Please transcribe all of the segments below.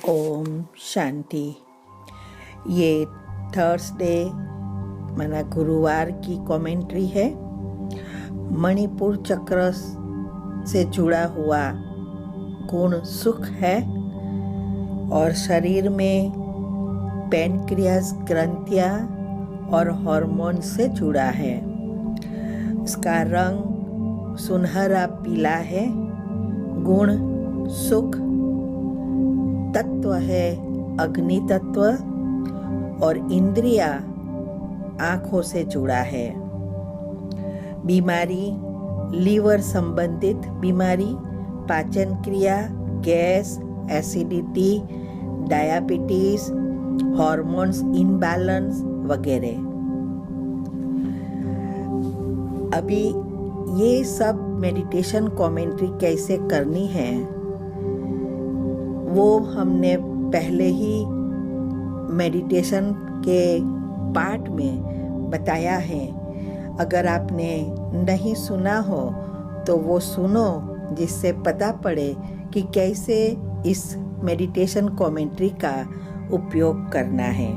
ओम शांति। ये थर्सडे माना गुरुवार की कमेंट्री है। मणिपुर चक्र से जुड़ा हुआ गुण सुख है और शरीर में पैनक्रियास ग्रंथियां और हार्मोन से जुड़ा है। इसका रंग सुनहरा पीला है। गुण सुख तत्व है अग्नि तत्व और इंद्रिया आंखों से जुड़ा है। बीमारी लीवर संबंधित बीमारी, पाचन क्रिया, gas, acidity, diabetes, hormones imbalance वगैरह। अभी ये सब मेडिटेशन कमेंट्री कैसे करनी है वो हमने पहले ही मेडिटेशन के पार्ट में बताया है। अगर आपने नहीं सुना हो तो वो सुनो, जिससे पता पड़े कि कैसे इस मेडिटेशन कमेंट्री का उपयोग करना है।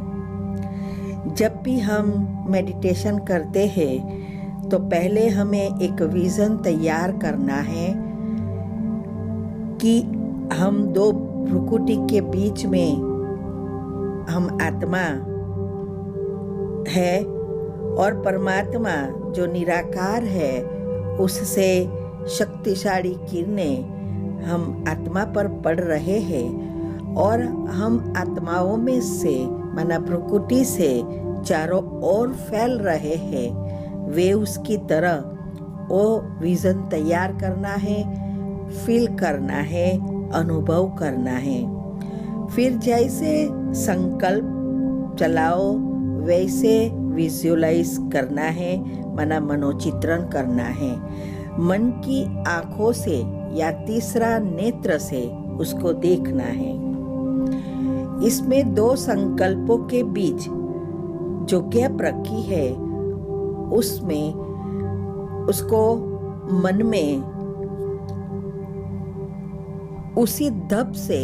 जब भी हम मेडिटेशन करते हैं तो पहले हमें एक विजन तैयार करना है कि हम दो भ्रुकुटी के बीच में हम आत्मा है और परमात्मा जो निराकार है उससे शक्तिशाली किरणें हम आत्मा पर पड़ रहे हैं और हम आत्माओं में से माना भ्रुकुटी से चारों ओर फैल रहे हैं। वे उसकी तरह वो विजन तैयार करना है, फील करना है, अनुभव करना है। फिर जैसे संकल्प चलाओ वैसे विजुअलाइज करना है, माना मनोचित्रण करना है। मन की आंखों से या तीसरा नेत्र से उसको देखना है। इसमें दो संकल्पों के बीच जो गैप रखी है उसमें उसको मन में उसी धप से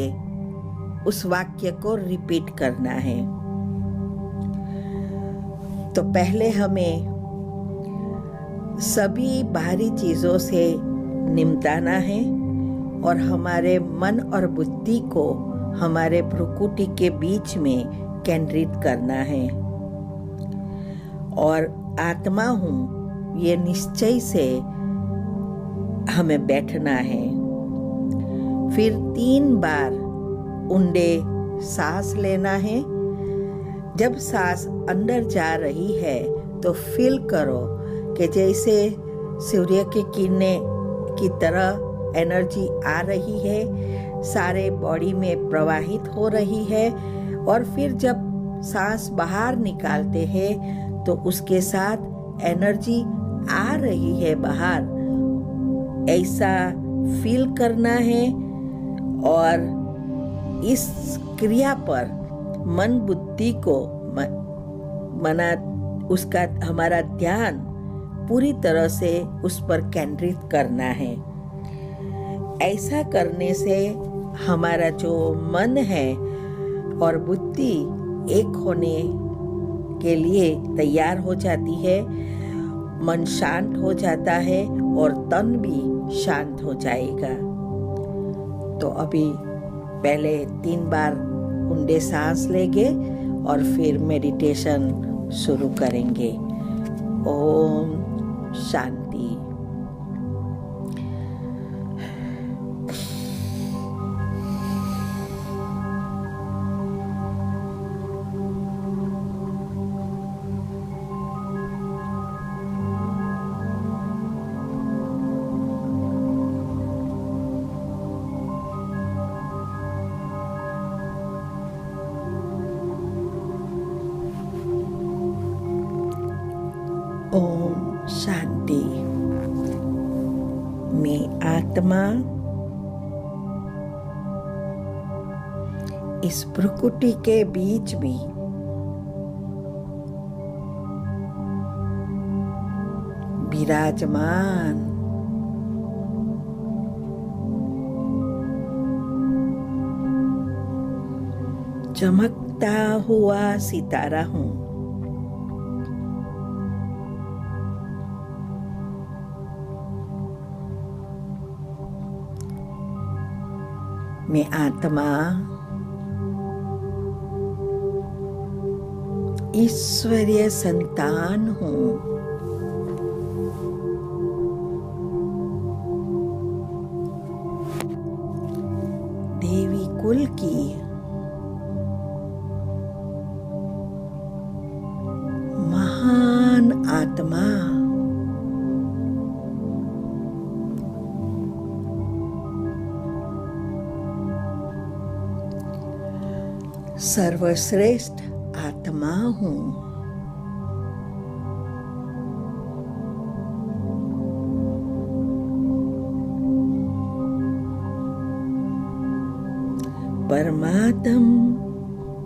उस वाक्य को रिपीट करना है। तो पहले हमें सभी बाहरी चीजों से निपटाना है और हमारे मन और बुद्धि को हमारे भ्रुकुटी के बीच में केंद्रित करना है और आत्मा हूं ये निश्चय से हमें बैठना है। फिर 3 बार ऊंडे सांस लेना है। जब सांस अंदर जा रही है तो फील करो कि जैसे सूर्य की किरणें की तरह एनर्जी आ रही है, सारे बॉडी में प्रवाहित हो रही है और फिर जब सांस बाहर निकालते हैं तो उसके साथ एनर्जी आ रही है बाहर, ऐसा फील करना है। और इस क्रिया पर मन बुद्धि को मना उसका हमारा ध्यान पूरी तरह से उस पर केंद्रित करना है। ऐसा करने से हमारा जो मन है और बुद्धि एक होने के लिए तैयार हो जाती है, मन शांत हो जाता है और तन भी शांत हो जाएगा। तो अभी पहले 3 बार ऊंडे सांस लेंगे और फिर मेडिटेशन शुरू करेंगे। ओम शांति। ओम शांति। मैं आत्मा इस भ्रुकुटी के बीच में विराजमान चमकता हुआ सितारा हूं। मैं आत्मा ईश्वरीय संतान हूं। देवी कुल की महान आत्मा। सर्वश्रेष्ठ आत्मा हूं। परमात्म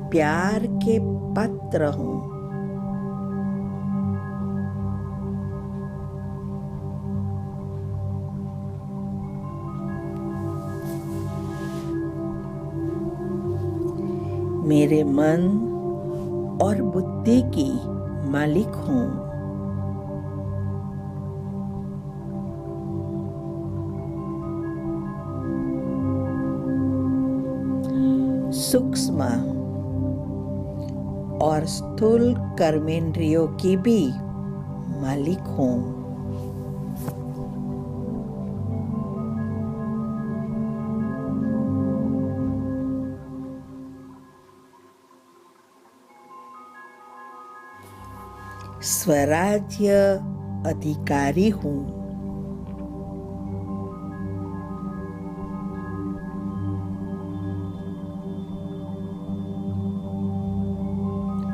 प्यार के पात्र हूं। मेरे मन और बुद्धि की मालिक हूं। सूक्ष्म और स्थूल कर्मेंद्रियों की भी मालिक हूं। स्वराज्य अधिकारी हूं।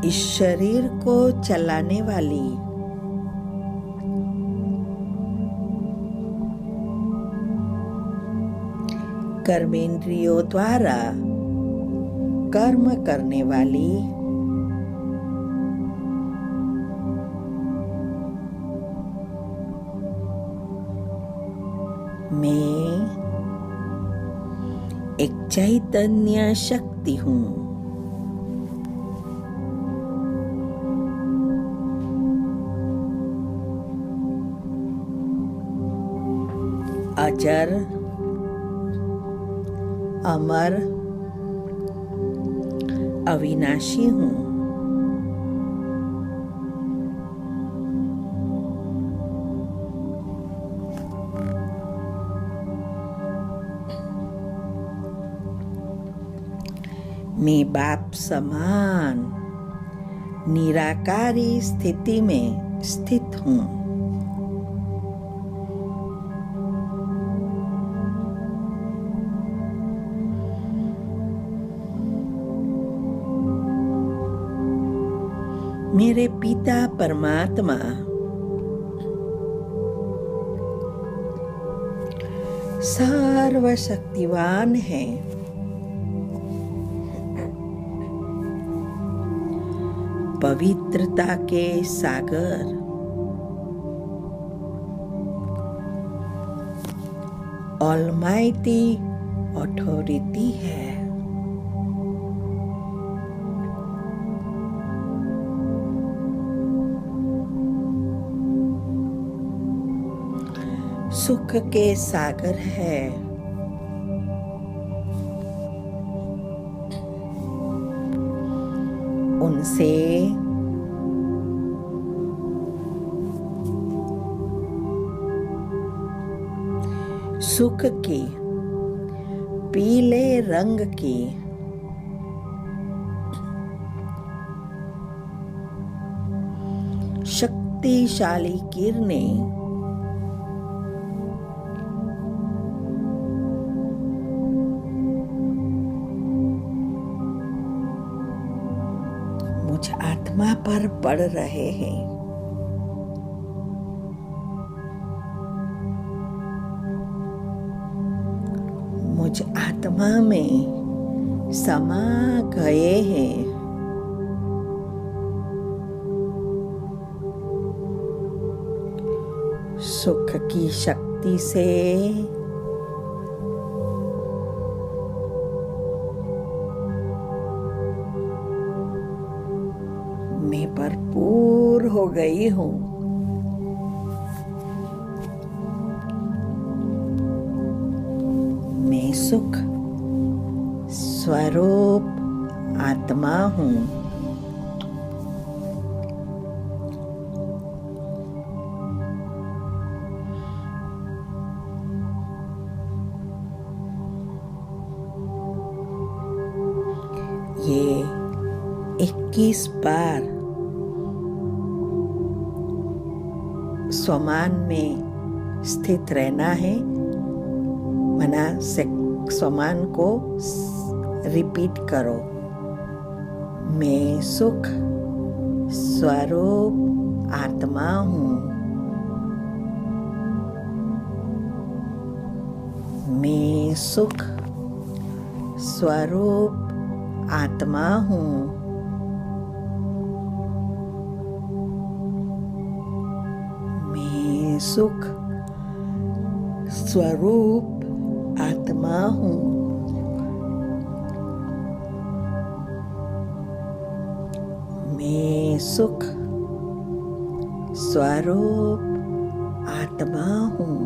इस शरीर को चलाने वाली कर्मेंद्रियों द्वारा कर्म करने वाली मैं एक चैतन्य शक्ति हूं। अजर, अमर, अविनाशी हूं। मैं बाप समान निराकारी स्थिति में स्थित हूं। मेरे पिता परमात्मा सर्वशक्तिवान है। पवित्रता के सागर, ऑलमाइटी अथॉरिटी है। सुख के सागर है। उनसे सुख की पीले रंग की शक्तिशाली किरणें मुझ आत्मा पर पड़ रहे हैं। मुझ आत्मा में समा गए हैं। सुख की शक्ति से मैं भरपूर हो गई हूँ। मैं सुख स्वरूप आत्मा हूँ। ये 21 बार स्वमान में स्थित रहना है। मना से स्वमान को रिपीट करो। मैं सुख स्वरूप आत्मा हूँ। मैं सुख स्वरूप आत्मा हूँ। मैं सुख स्वरूप आत्मा हूँ। मैं सुख स्वरूप आत्मा हूँ।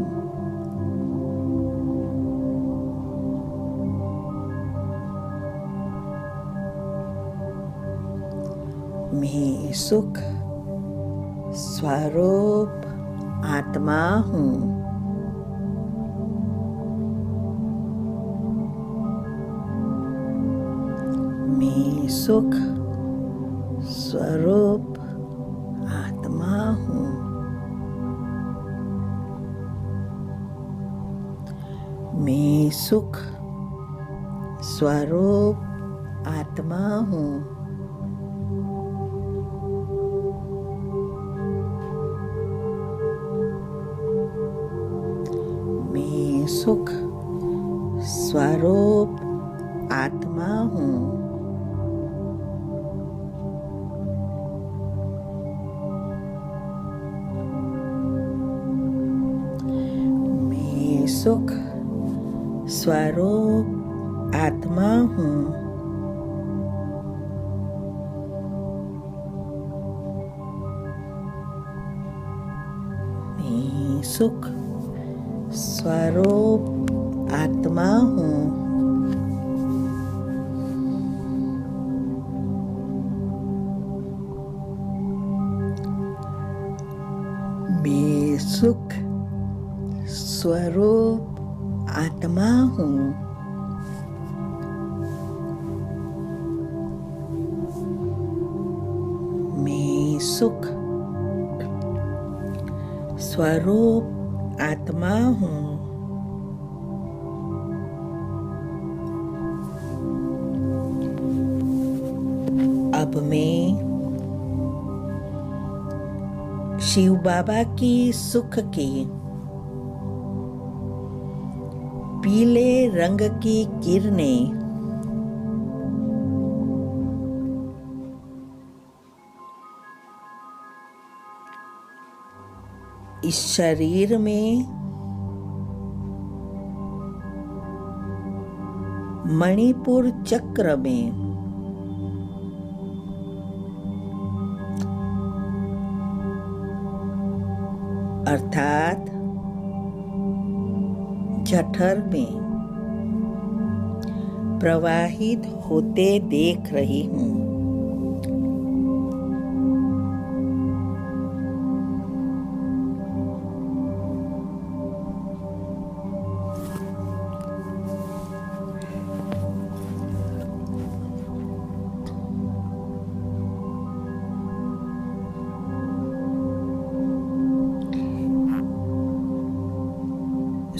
मैं सुख स्वरूप आत्मा हूँ। मैं सुख स्वरूप आत्मा हूँ। मैं सुख स्वरूप आत्मा हूँ। मैं सुख स्वरूप आत्मा हूँ। मैं सुख स्वरूप आत्मा हूँ। मैं सुख स्वरूप आत्मा हूँ। मैं सुख स्वरूप आत्मा हूँ। मैं सुख स्वरूप आत्मा हूँ। अब मैं शिव बाबा की सुख की पीले रंग की किरणें इस शरीर में मणिपुर चक्र में अर्थात जठर में प्रवाहित होते देख रही हूँ।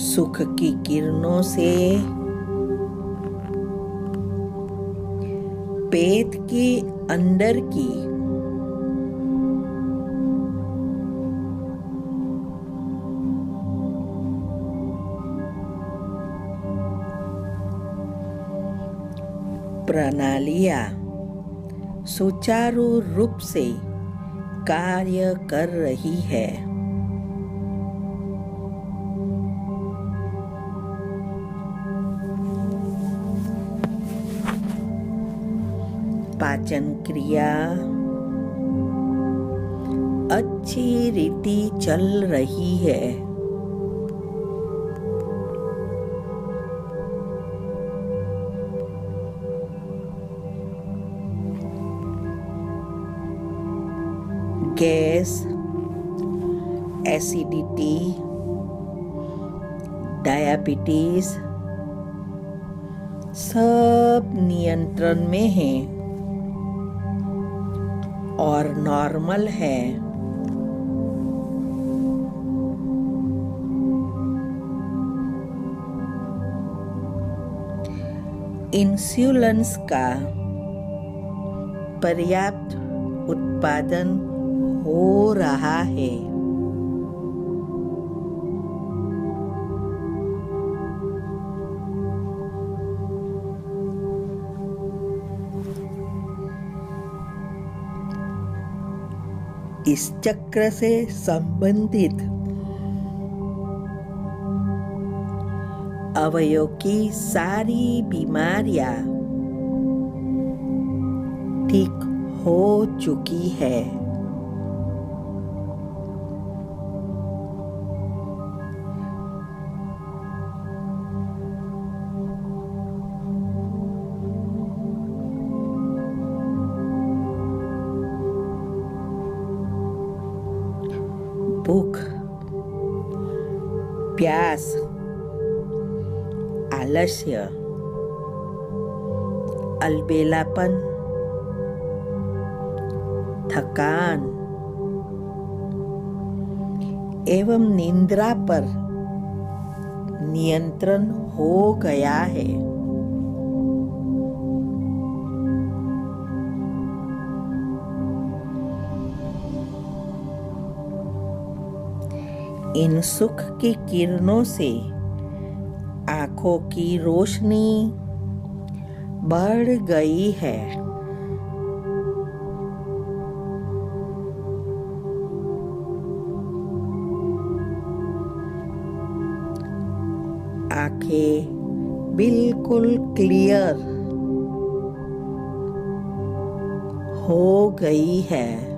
सुख की किरणों से पेट के अंदर की प्रणालियां सुचारू रूप से कार्य कर रही है। पाचन क्रिया, अच्छी रीति चल रही है। गैस, एसिडिटी, डायबिटीज सब नियंत्रण में है और नॉर्मल है। इंसुलिन का पर्याप्त उत्पादन हो रहा है। इस चक्र से संबंधित अवयव की सारी बीमारियां ठीक हो चुकी है। भूख, प्यास, आलस्य, अलबेलापन, थकान एवं निद्रा पर नियंत्रण हो गया है। इन सुख की किरणों से आंखों की रोशनी बढ़ गई है। आंखें बिल्कुल क्लियर हो गई है।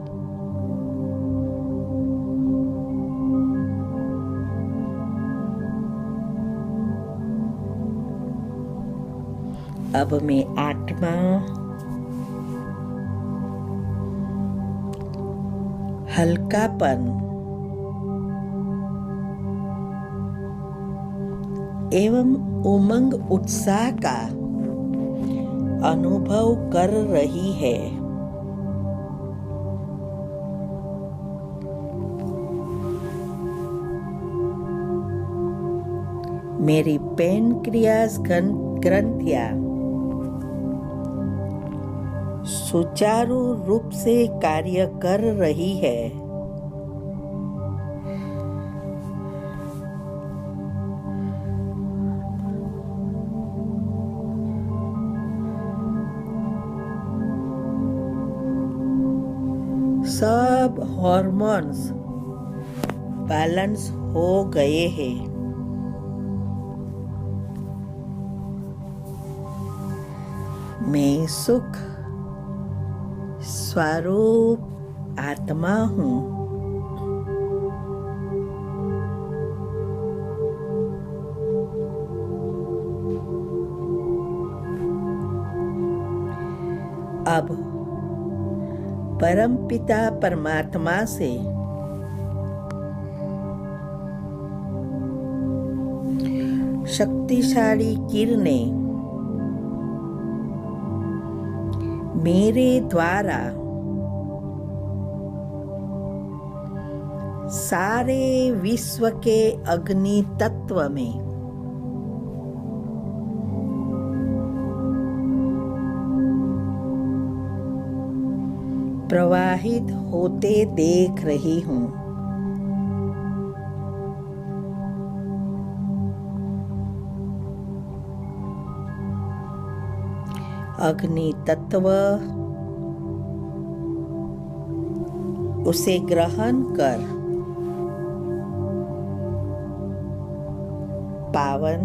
अब मैं आत्मा हल्कापन एवं उमंग उत्साह का अनुभव कर रही है। मेरी पैनक्रियास ग्रंथियां सुचारू रूप से कार्य कर रही है। सब हार्मोन्स बैलेंस हो गए हैं। मैं सुख स्वरूप आत्मा हूँ। अब परमपिता परमात्मा से शक्तिशाली किरणें मेरे द्वारा सारे विश्व के अग्नि तत्व में प्रवाहित होते देख रही हूँ। अग्नि तत्व उसे ग्रहण कर पावन,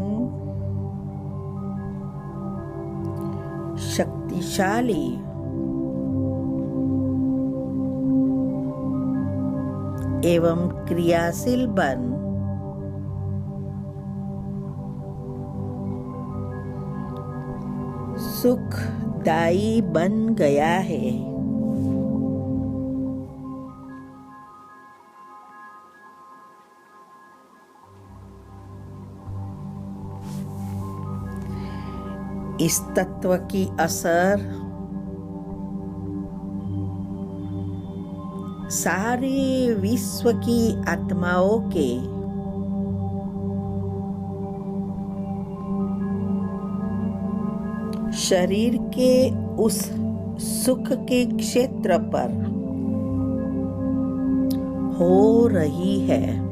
शक्तिशाली एवं क्रियाशील बन सुखदायी बन गया है। इस तत्व की असर सारे विश्व की आत्माओं के शरीर के उस सुख के क्षेत्र पर हो रही है।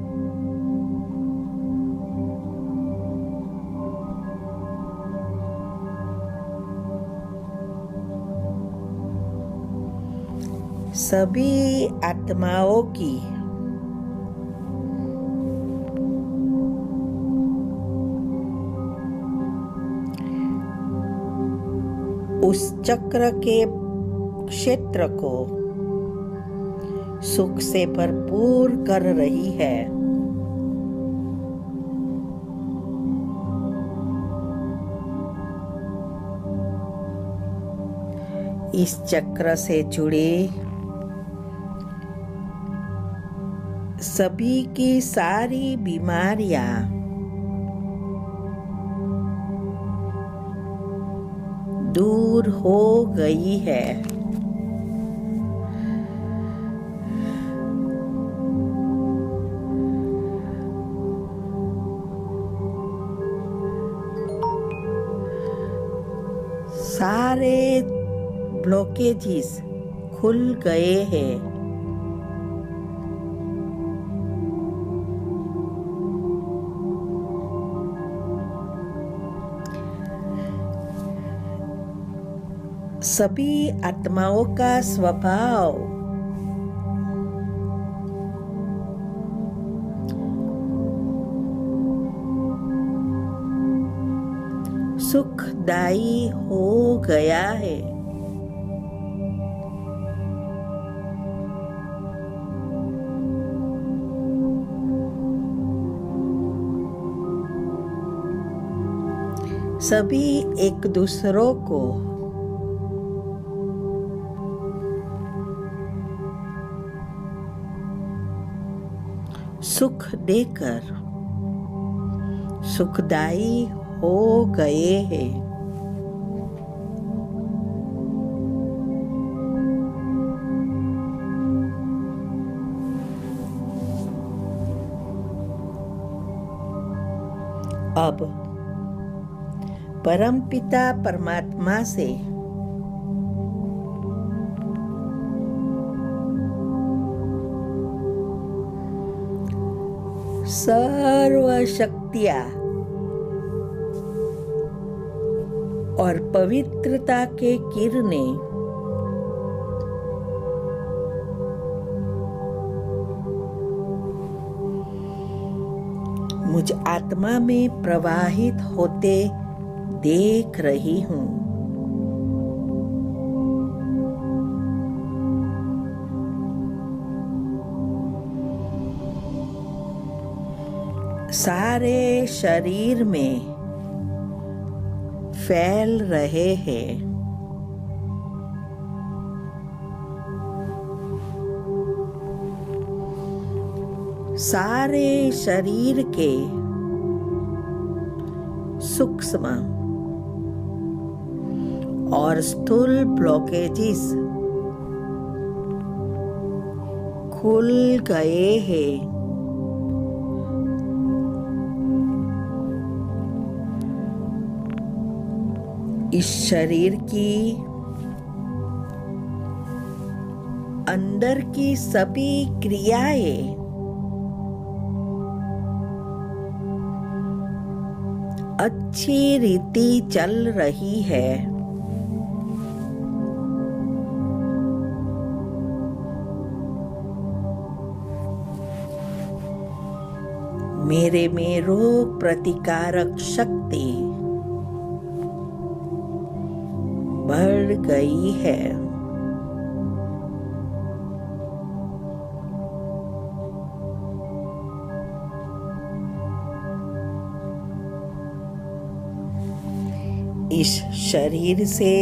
सभी आत्माओं की उस चक्र के क्षेत्र को सुख से भरपूर कर रही है। इस चक्र से जुड़े सभी की सारी बीमारियां दूर हो गई है। सारे ब्लॉकेजेस खुल गए हैं। सभी आत्माओं का स्वभाव सुखदायी हो गया है। सभी एक दूसरों को सुख देकर सुखदायी हो गए हैं। अब परमपिता परमात्मा से सर्व शक्तियां और पवित्रता के किरणें मुझ आत्मा में प्रवाहित होते देख रही हूँ। सारे शरीर में फैल रहे हैं। सारे शरीर के सूक्ष्म और स्थूल ब्लॉकेजेस खुल गए हैं। इस शरीर की अंदर की सभी क्रियाएं अच्छी रीति चल रही है। मेरे में रोग प्रतिकारक शक्ति बढ़ गई है। इस शरीर से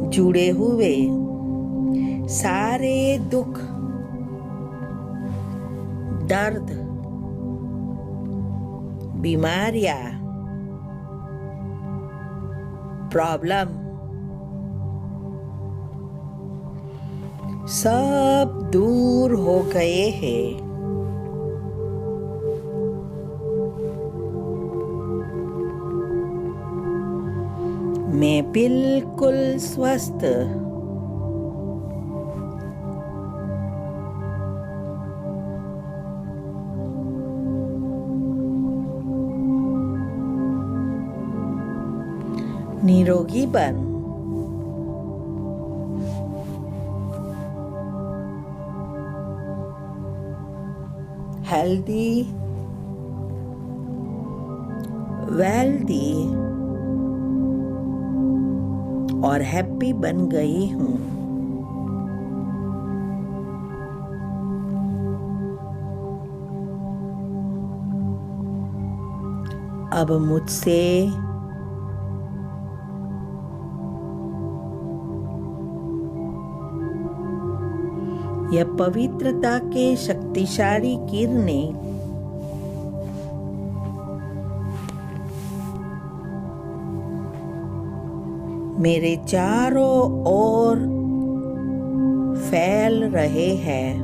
जुड़े हुए सारे दुख, दर्द, बीमारियां, प्रॉब्लम सब दूर हो गए हैं। मैं बिल्कुल स्वस्थ, निरोगी बन हेल्दी, वेल्दी और हैप्पी बन गई हूँ। अब मुझसे यह पवित्रता के शक्तिशाली किरणें मेरे चारों ओर फैल रहे हैं।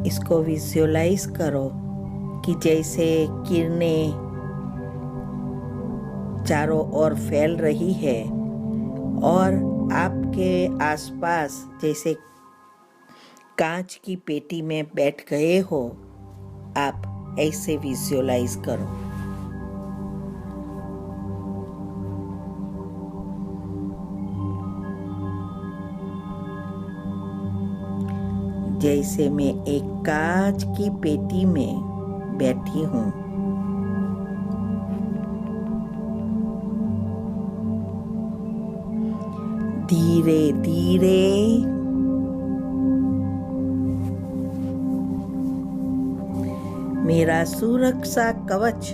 इसको विजुअलाइज करो कि जैसे किरणें चारों ओर फैल रही है और आपके आसपास जैसे कांच की पेटी में बैठ गए हो, आप ऐसे विजुअलाइज करो। जैसे मैं एक कांच की पेटी में बैठी हूँ। धीरे धीरे मेरा सुरक्षा कवच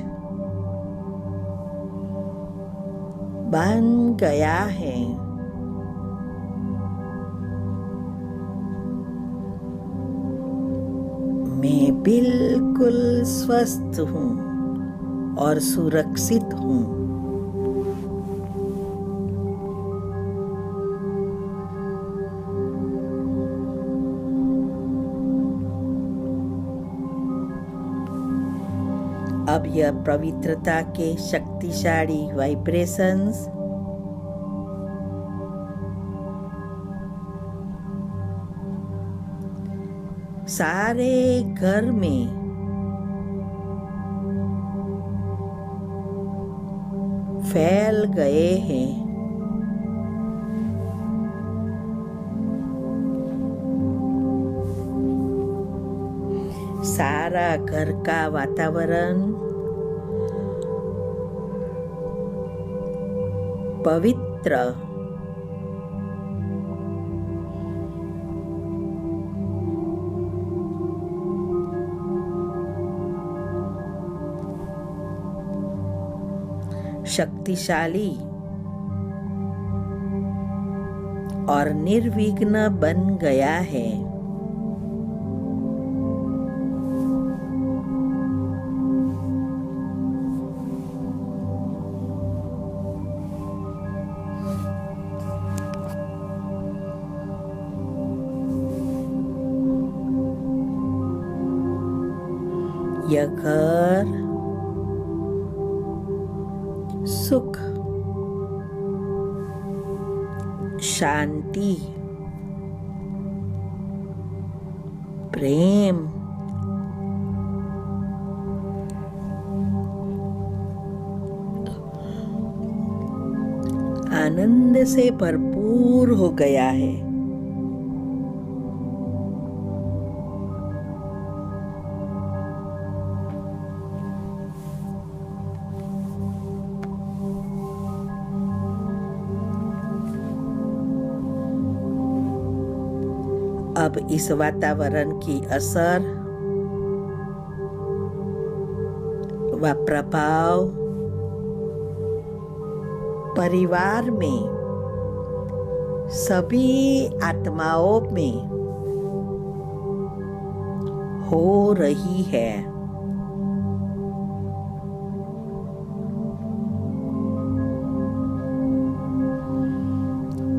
बन गया है। मैं बिल्कुल स्वस्थ हूँ और सुरक्षित हूँ। अब यह पवित्रता के शक्तिशाली वाइब्रेशंस सारे घर में फैल गए हैं। सारा घर का वातावरण पवित्र शक्तिशाली और निर्विघ्न बन गया है। यह घर सुख, शांति, प्रेम, आनंद से भरपूर हो गया है। अब इस वातावरण की असर व प्रभाव परिवार में सभी आत्माओं में हो रही है।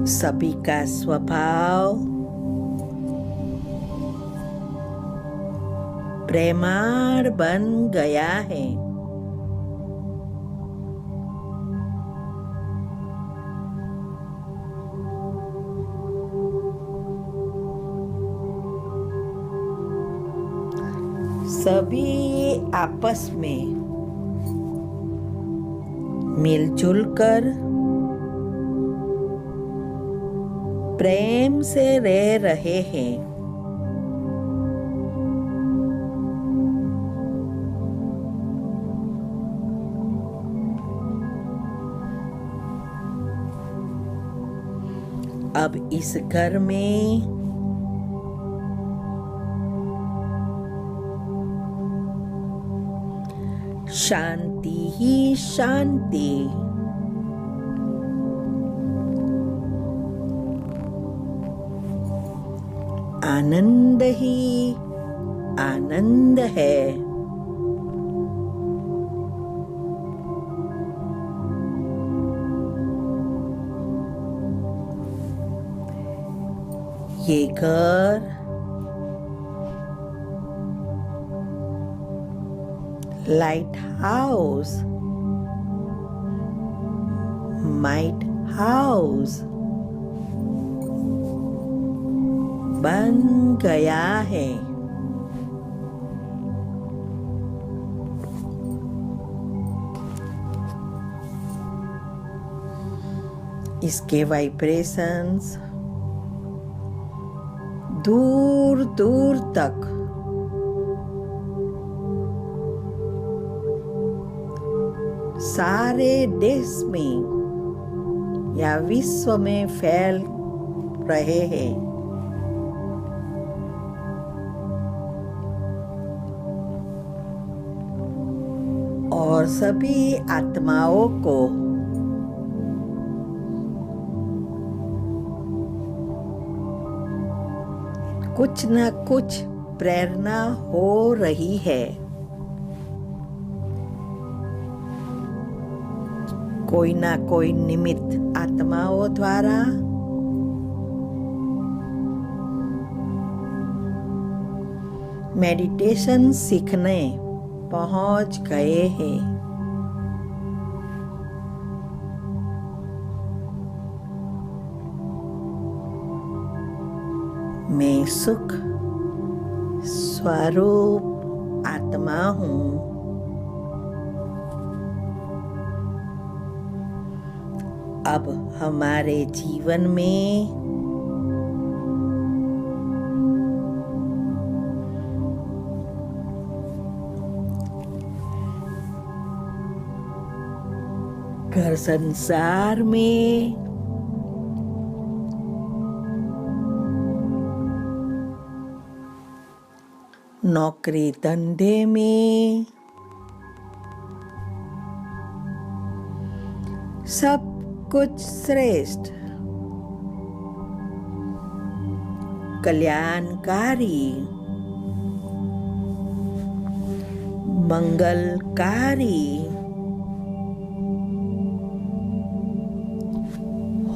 सभी का स्वभाव प्रेमाळ बन गया है। सभी आपस में मिलजुल कर प्रेम से रह रहे हैं। अब इस घर में शांति ही शांति, आनंद ही आनंद है। ये घर लाइट हाउस, माइट हाउस बन गया है। इसके वाइब्रेशंस दूर दूर तक सारे देश में या विश्व में फैल रहे हैं। और सभी आत्माओं को कुछ न कुछ प्रेरणा हो रही है। कोई ना कोई निमित्त आत्माओं द्वारा मेडिटेशन सीखने पहुंच गए हैं। मैं सुख स्वरूप आत्मा हूँ। अब हमारे जीवन में घर संसार में नौकरी धंधे में सब कुछ श्रेष्ठ, कल्याणकारी, मंगलकारी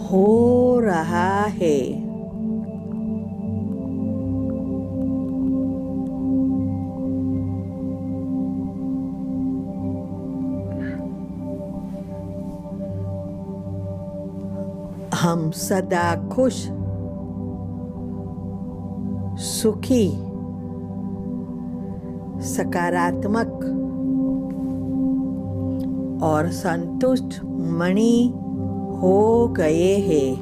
हो रहा है। हम सदा खुश, सुखी, सकारात्मक और संतुष्ट मणि हो गए हैं।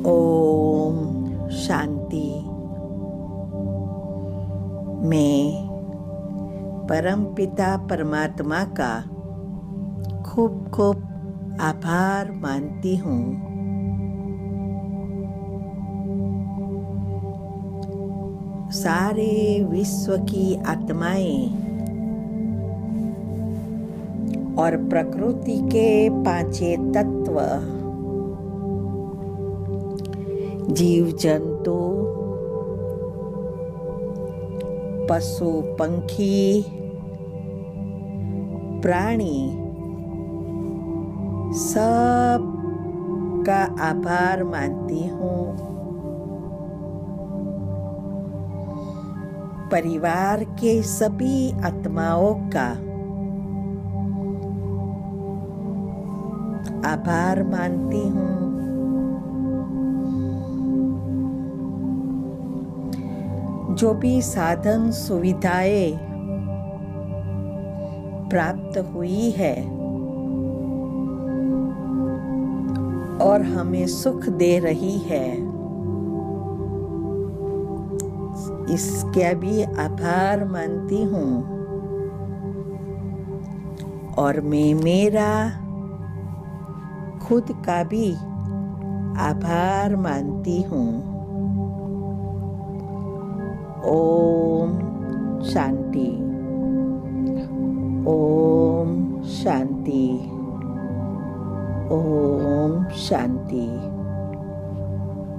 ओम शांति। मैं परमपिता परमात्मा का खूब खूब आभार मानती हूँ। सारे विश्व की आत्माएं और प्रकृति के पांचे तत्व, जीव जंतु, पशु पंखी, प्राणी, सब का आभार मानती हूँ। परिवार के सभी आत्माओं का आभार मानती हूँ। जो भी साधन सुविधाएं प्राप्त हुई है और हमें सुख दे रही है, इसका भी आभार मानती हूँ। और मैं मेरा खुद का भी आभार मानती हूँ। ओम शांति, ओम शांति, ओम शांति।